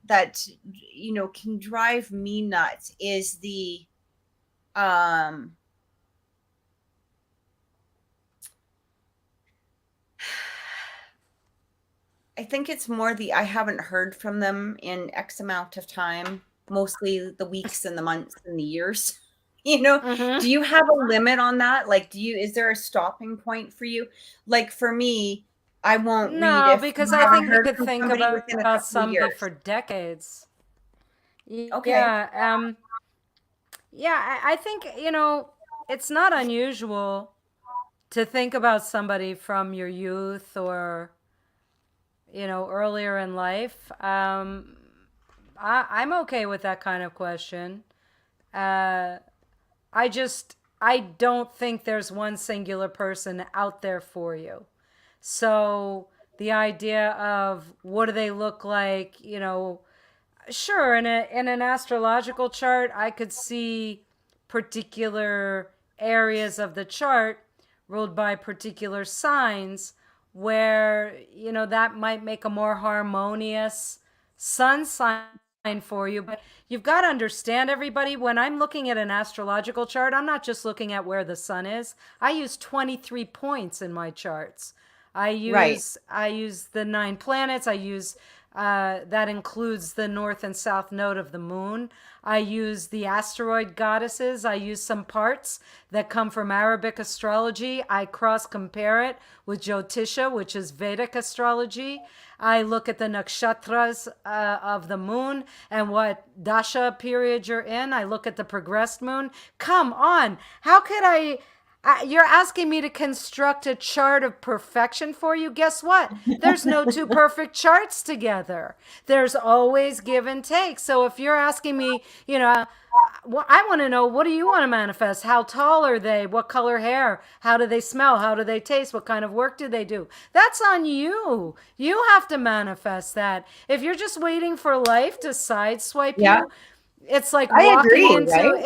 can drive me nuts is um, I think it's more I haven't heard from them in X amount of time, mostly the weeks and the months and the years. Hmm. Do you have a limit on that? Like, is there a stopping point for you? Like for me, I won't read No, if because you I haven't think you heard could from think somebody within a about couple of somebody years. for decades. Okay. Yeah. Yeah, I think, it's not unusual to think about somebody from your youth or, earlier in life. I'm okay with that kind of question. Uh, I don't think there's one singular person out there for you. So the idea of what do they look like, sure, in an astrological chart, I could see particular areas of the chart ruled by particular signs where, that might make a more harmonious sun sign for you. But you've got to understand, everybody, when I'm looking at an astrological chart, I'm not just looking at where the sun is. I use 23 points in my charts. Right. I use the 9 planets. I use that includes the north and south node of the moon. I use the asteroid goddesses. I use some parts that come from Arabic astrology. I cross compare it with Jyotisha, which is Vedic astrology. I look at the nakshatras of the moon and what dasha period you're in. I look at the progressed moon. Come on. You're asking me to construct a chart of perfection for you. Guess what? There's no two perfect charts together. There's always give and take. So if you're asking me, well, I want to know, what do you want to manifest? How tall are they? What color hair? How do they smell? How do they taste? What kind of work do they do? That's on you. You have to manifest that. If you're just waiting for life to sideswipe Yeah, you, it's like I walking agree, into right?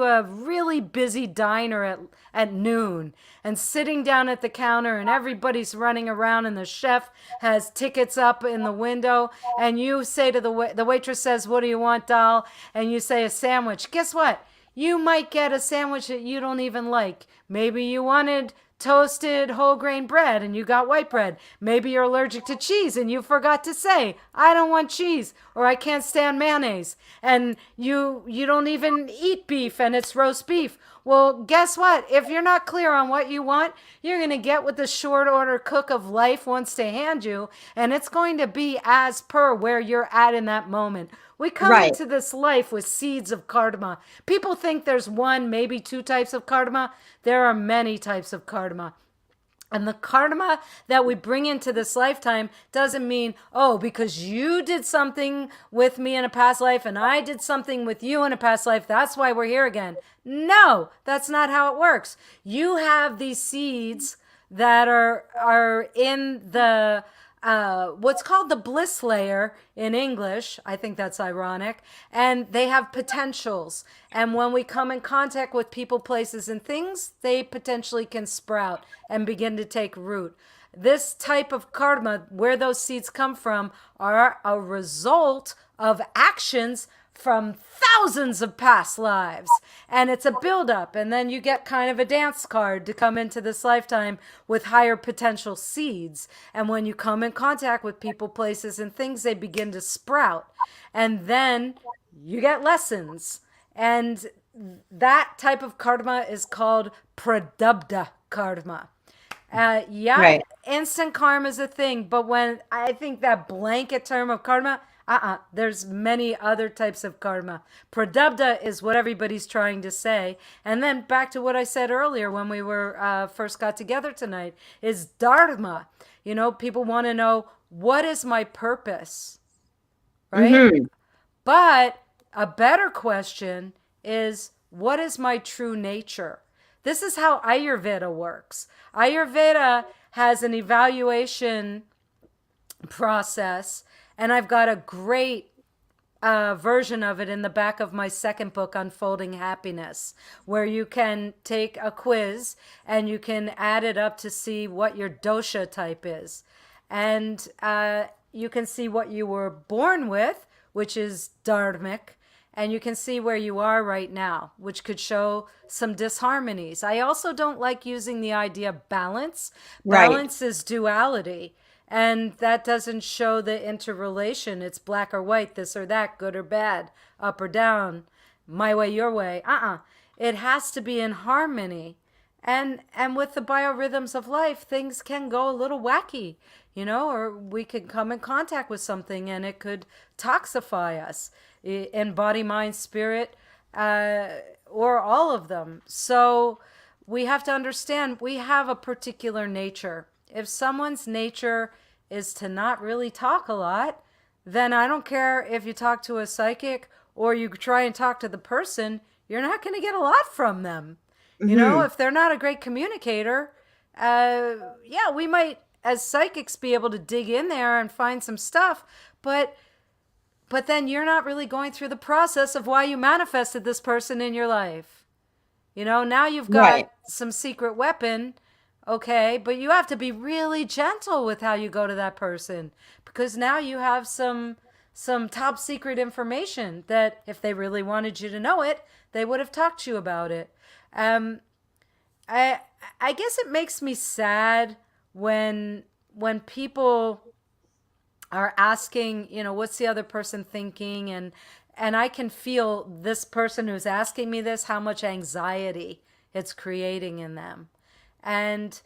a really busy diner at noon and sitting down at the counter, and everybody's running around, and the chef has tickets up in the window, and you say to the waitress says, "What do you want, doll?" And you say, "A sandwich." Guess what? You might get a sandwich that you don't even like. Maybe you wanted toasted whole grain bread and you got white bread. Maybe you're allergic to cheese and you forgot to say, "I don't want cheese," or "I can't stand mayonnaise." And you don't even eat beef and it's roast beef. Well, guess what? If you're not clear on what you want, you're going to get what the short order cook of life wants to hand you, and it's going to be as per where you're at in that moment. We come Right. into this life with seeds of karma. People think there's one, maybe two types of karma. There are many types of karma. And the karma that we bring into this lifetime doesn't mean, oh, because you did something with me in a past life and I did something with you in a past life, that's why we're here again. No, that's not how it works. You have these seeds that are in the what's called the bliss layer in English. I think that's ironic. And they have potentials. And when we come in contact with people, places, and things, they potentially can sprout and begin to take root. This type of karma, where those seeds come from, are a result of actions from thousands of past lives. And it's a buildup. And then you get kind of a dance card to come into this lifetime with higher potential seeds. And when you come in contact with people, places, and things, they begin to sprout. And then you get lessons. And that type of karma is called pradubda karma. Yeah, Right. instant karma is a thing, but when I think that blanket term of karma, there's many other types of karma. Pradubda is what everybody's trying to say. And then back to what I said earlier when we were first got together tonight is dharma. People want to know, what is my purpose? Right? Hmm. But a better question is, what is my true nature? This is how Ayurveda works. Ayurveda has an evaluation process, and I've got a great version of it in the back of my second book, Unfolding Happiness, where you can take a quiz and you can add it up to see what your dosha type is. And you can see what you were born with, which is dharmic, and you can see where you are right now, which could show some disharmonies. I also don't like using the idea balance. Right. Balance is duality, and that doesn't show the interrelation. It's black or white, this or that, good or bad, up or down, my way, your way. It has to be in harmony. And with the biorhythms of life, things can go a little wacky, or we could come in contact with something and it could toxify us in body, mind, spirit, or all of them. So we have to understand we have a particular nature. If someone's nature is to not really talk a lot, then I don't care if you talk to a psychic or you try and talk to the person, you're not going to get a lot from them. Hmm. If they're not a great communicator, yeah, we might, as psychics, be able to dig in there and find some stuff, but then you're not really going through the process of why you manifested this person in your life. Now you've got Right. some secret weapon, okay, but you have to be really gentle with how you go to that person, because now you have some top secret information that if they really wanted you to know it, they would have talked to you about it. Um, I I guess it makes me sad when people are asking, what's the other person thinking, and I can feel this person who's asking me this, how much anxiety it's creating in them. And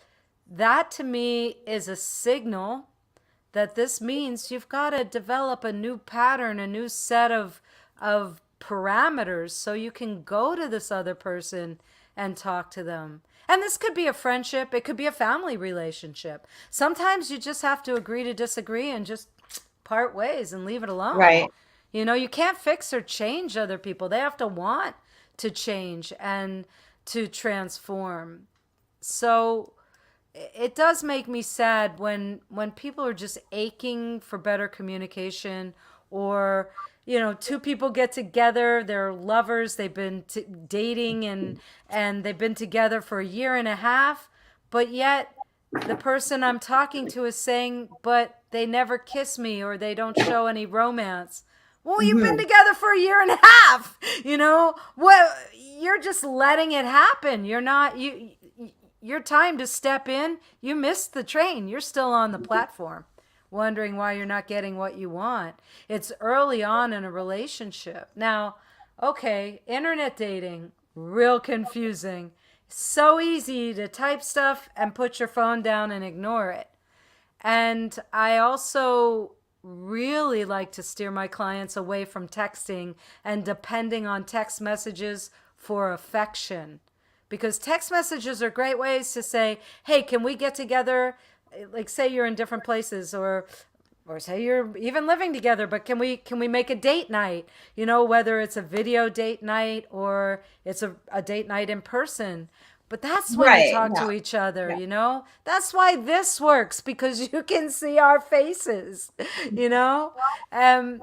that to me is a signal that this means you've got to develop a new pattern, a new set of parameters so you can go to this other person and talk to them. And this could be a friendship, it could be a family relationship. Sometimes you just have to agree to disagree and just part ways and leave it alone. Right. You know, you can't fix or change other people. They have to want to change and to transform. So it does make me sad when people are just aching for better communication, or you know, two people get together, they're lovers, they've been dating and they've been together for a year and a half, but yet the person I'm talking to is saying, but they never kiss me or they don't show any romance. Well, you've been Mhm. together for a year and a half. You know, well, you're just letting it happen. You're not your time to step in. You missed the train. You're still on the platform, wondering why you're not getting what you want. It's early on in a relationship. Now, okay, internet dating, real confusing. So easy to type stuff and put your phone down and ignore it. And I also really like to steer my clients away from texting and depending on text messages for affection. Because text messages are great ways to say, hey, can we get together? Like, say you're in different places, or say you're even living together, but can we make a date night? You know, whether it's a video date night or it's a date night in person. But that's when you Right. talk Yeah. to each other, Yeah. you know? That's why this works, because you can see our faces, you know? Um,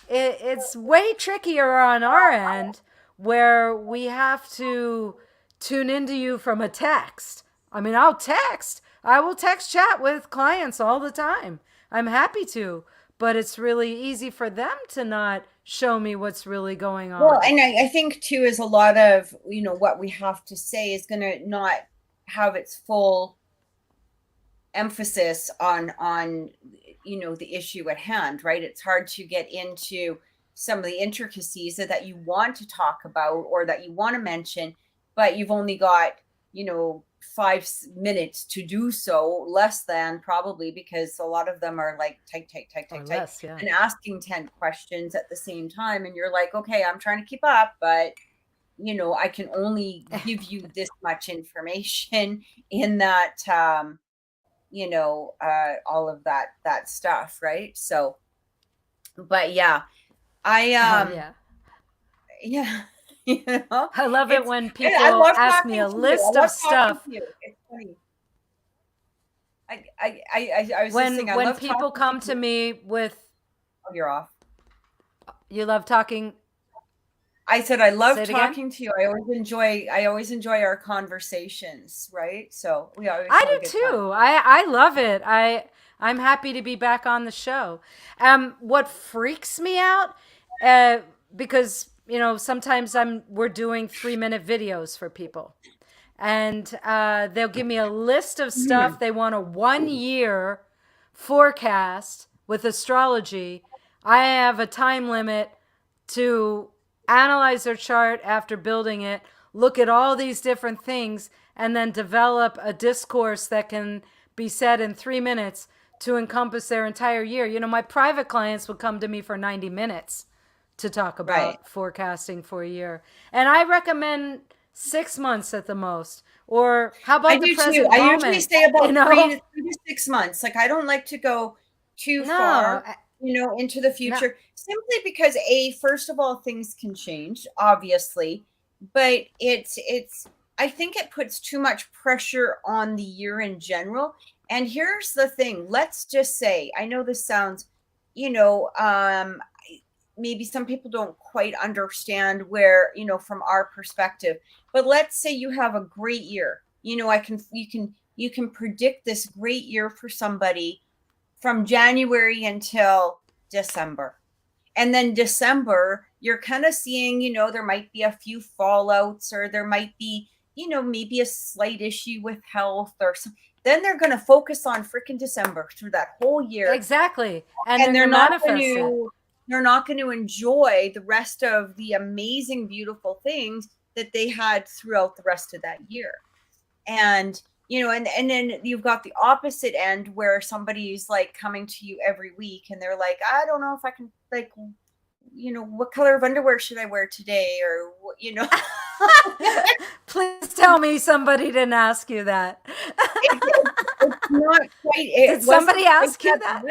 it's way trickier on our end where we have to tune into you from a text. I mean, I will text chat with clients all the time. I'm happy to, but it's really easy for them to not show me what's really going Well, on. and I think too is a lot of, you know, what we have to say is going to not have its full emphasis on you know, the issue at hand, right? It's hard to get into some of the intricacies that you want to talk about or that you want to mention, but you've only got, you know, 5 minutes to do so, less than probably, because a lot of them are like type type type Or type type less, yeah. and asking 10 questions at the same time, and you're like, okay, I'm trying to keep up, but you know, I can only give you this much information in that you know, all of that stuff, right? So, but yeah, I Oh, yeah. yeah, you know, I love it it's when I people love ask me talking a to you. I list love of talking stuff. to you. It's funny. I was just saying I When love people talking to come to you. me with, Oh, you're off. you love talking, I said I say love it again? talking to you. I always enjoy our conversations, right? So we always I have a do good time. too. I love it. I'm happy to be back on the show. What freaks me out, uh, because you know sometimes we're doing 3-minute videos for people, and they'll give me a list of stuff Mhm. they want, a 1 year forecast with astrology. I have a time limit to analyze their chart after building it, look at all these different things, and then develop a discourse that can be said in 3 minutes to encompass their entire year. You know, my private clients would come to me for 90 minutes to talk Right. about forecasting for a year. And I recommend 6 months at the most. Or how I about the do too. present I usually moment? say You about three know? to 3 to 6 months. Like I don't like to go too No, far, you know, into the no. future, simply because first of all, things can change, obviously, but it's I think it puts too much pressure on the year in general. And here's the thing, let's just say, I know this sounds, you know, maybe some people don't quite understand where, you know, from our perspective, but let's say you have a great year. You know, you can predict this great year for somebody from January until December. And then December, you're kind of seeing, you know, there might be a few fallouts, or there might be, you know, maybe a slight issue with health or something. Then they're going to focus on freaking December through that whole year, Exactly. And and they're they're going to not going manifest it. to they're not going to enjoy the rest of the amazing beautiful things that they had throughout the rest of that year. And you know, and then you've got the opposite end where somebody's like coming to you every week and they're like, I don't know if I can, like, you know, what color of underwear should I wear today, or you know. Please tell me somebody didn't ask you that. It's not quite. Did somebody ask you that?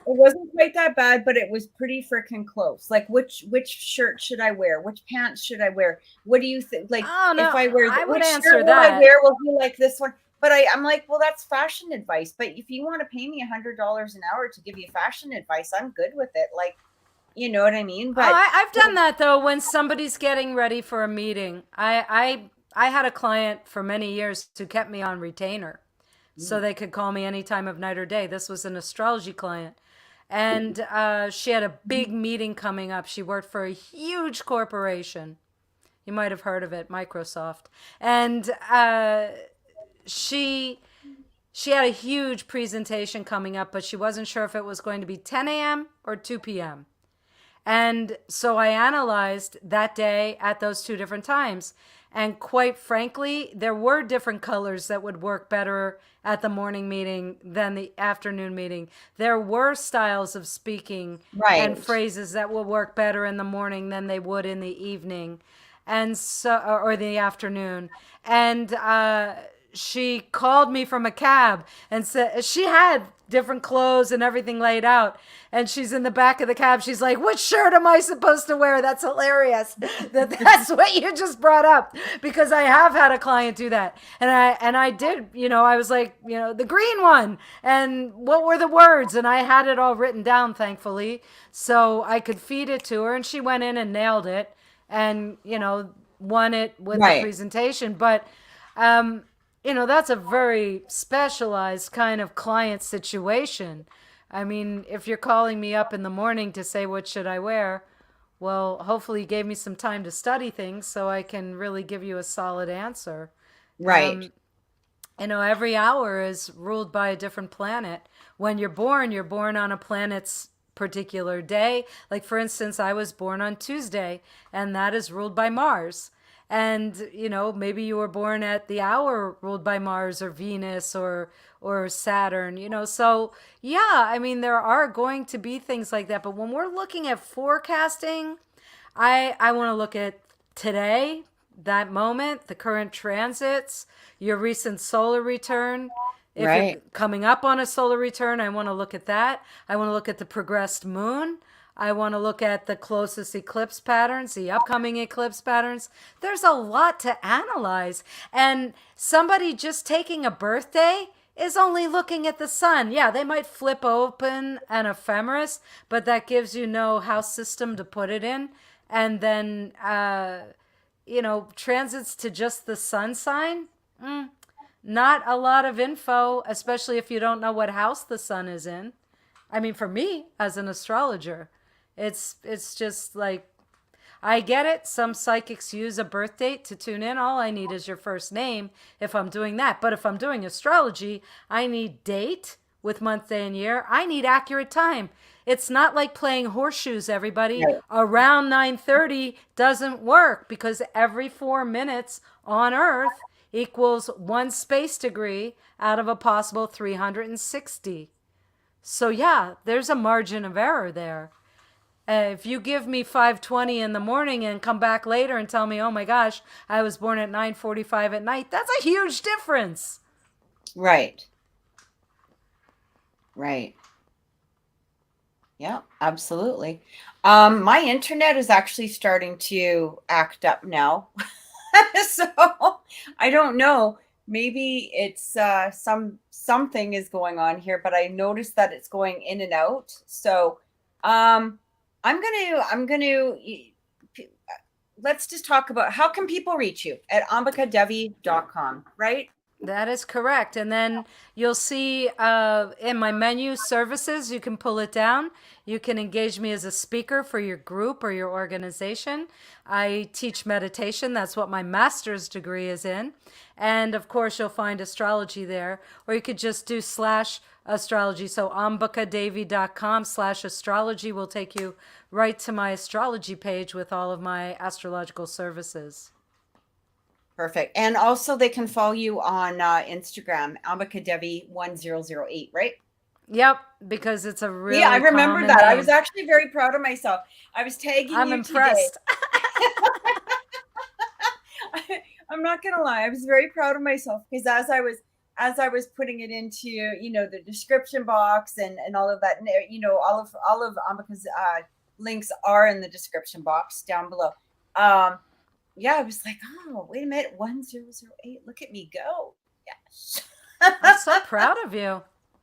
It wasn't quite that bad, but it was pretty freaking close. Like, which shirt should I wear? Which pants should I wear? What do you think? Like, Oh no, if I wear I would which answer shirt will that. I wear? Will be like this one. But I'm like, well, that's fashion advice. But if you want to pay me $100 an hour to give you fashion advice, I'm good with it. Like, you know what I mean? But I've done that though when somebody's getting ready for a meeting. I had a client for many years who kept me on retainer, so they could call me any time of night or day. This was an astrology client. And she had a big meeting coming up. She worked for a huge corporation. You might have heard of it, Microsoft. And she had a huge presentation coming up, but she wasn't sure if it was going to be 10 a.m. or 2 p.m. And so I analyzed that day at those two different times. And quite frankly, there were different colors that would work better at the morning meeting than the afternoon meeting. There were styles of speaking and phrases that will work better in the morning than they would in the evening, and so, or the afternoon. And she called me from a cab and said she had different clothes and everything laid out. And she's in the back of the cab. She's like, which shirt am I supposed to wear? That's hilarious. That's what you just brought up, because I have had a client do that. And I did, I was like, the green one. And what were the words? And I had it all written down, thankfully, so I could feed it to her. And she went in and nailed it and, won it with the presentation. But, that's a very specialized kind of client situation. I mean, if you're calling me up in the morning to say, what should I wear? Well, hopefully you gave me some time to study things so I can really give you a solid answer. Right. Every hour is ruled by a different planet. When you're born on a planet's particular day. Like, for instance, I was born on Tuesday, and that is ruled by Mars. And, maybe you were born at the hour ruled by Mars or Venus or Saturn, So, yeah, I mean, there are going to be things like that. But when we're looking at forecasting, I want to look at today, that moment, the current transits, your recent solar return. If you're coming up on a solar return, I want to look at that. I want to look at the progressed moon. I want to look at the closest eclipse patterns, the upcoming eclipse patterns. There's a lot to analyze. And somebody just taking a birthday is only looking at the sun. Yeah, they might flip open an ephemeris, but that gives you no house system to put it in. And then, transits to just the sun sign. Not a lot of info, especially if you don't know what house the sun is in. I mean, for me, as an astrologer, it's just like, I get it. Some psychics use a birth date to tune in. All I need is your first name if I'm doing that. But if I'm doing astrology, I need date with month, day, and year. I need accurate time. It's not like playing horseshoes, everybody. Right. Around 9:30 doesn't work, because every 4 minutes on Earth equals 1 space degree out of a possible 360. So yeah, there's a margin of error there. If you give me 5:20 in the morning and come back later and tell me, oh my gosh, I was born at 9:45 at night, that's a huge difference. Right. Yeah, absolutely. My internet is actually starting to act up now. So I don't know. Maybe it's something is going on here, but I noticed that it's going in and out. So I'm gonna let's just talk about, how can people reach you at ambikadevi.com, right? That is correct. And then you'll see in my menu, services, you can pull it down. You can engage me as a speaker for your group or your organization. I teach meditation. That's what my master's degree is in. And of course, you'll find astrology there. Or you could just do /astrology. So ambikadevi.com/astrology will take you right to my astrology page with all of my astrological services. Perfect. And also they can follow you on Instagram, Ambika Devi 1008, right? Yep, because it's a really I remember that. Name. I was actually very proud of myself. I was tagging I'm you impressed. today. I'm not gonna lie, I was very proud of myself because as I was putting it into, you know, the description box and all of that, you know, all of Ambika's links are in the description box down below. Yeah, I was like, oh, wait a minute, 1008. Look at me go. Yes. I'm so proud of you.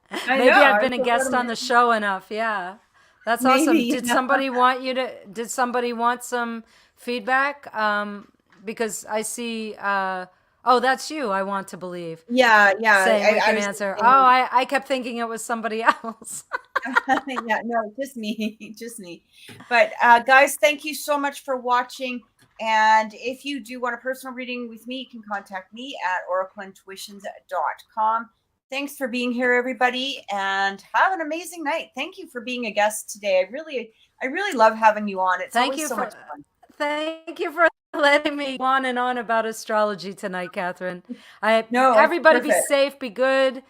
I Maybe know. I've I was been a so proud guest of on the myself. show enough. Yeah. That's awesome. Maybe. Did somebody want you to, did somebody want some feedback? Because I see, oh, that's you, I want to believe. Yeah, yeah. Saying we I can was answer. Oh, thinking, I kept thinking it was somebody else. yeah, no, just me, just me. But guys, thank you so much for watching. And if you do want a personal reading with me, you can contact me at oracleintuitions.com. Thanks for being here, everybody, and have an amazing night. Thank you for being a guest today. I really love having you on. It's Thank always you so for much fun. thank you for letting me go on and on about astrology tonight, Catherine. No, it's Everybody be perfect. safe, be good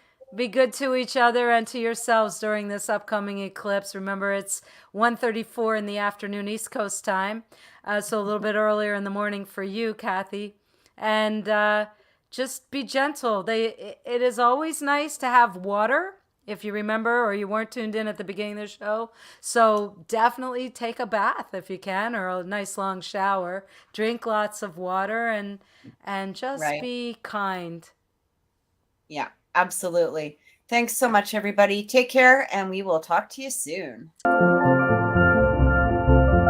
to each other and to yourselves during this upcoming eclipse. Remember, it's 1:34 in the afternoon East Coast time, so a little bit earlier in the morning for you, Kathy. And just be gentle. It is always nice to have water, if you remember or you weren't tuned in at the beginning of the show. So definitely take a bath if you can, or a nice long shower. Drink lots of water and just Right. be kind. Yeah, absolutely. Thanks so much, everybody. Take care, and we will talk to you soon.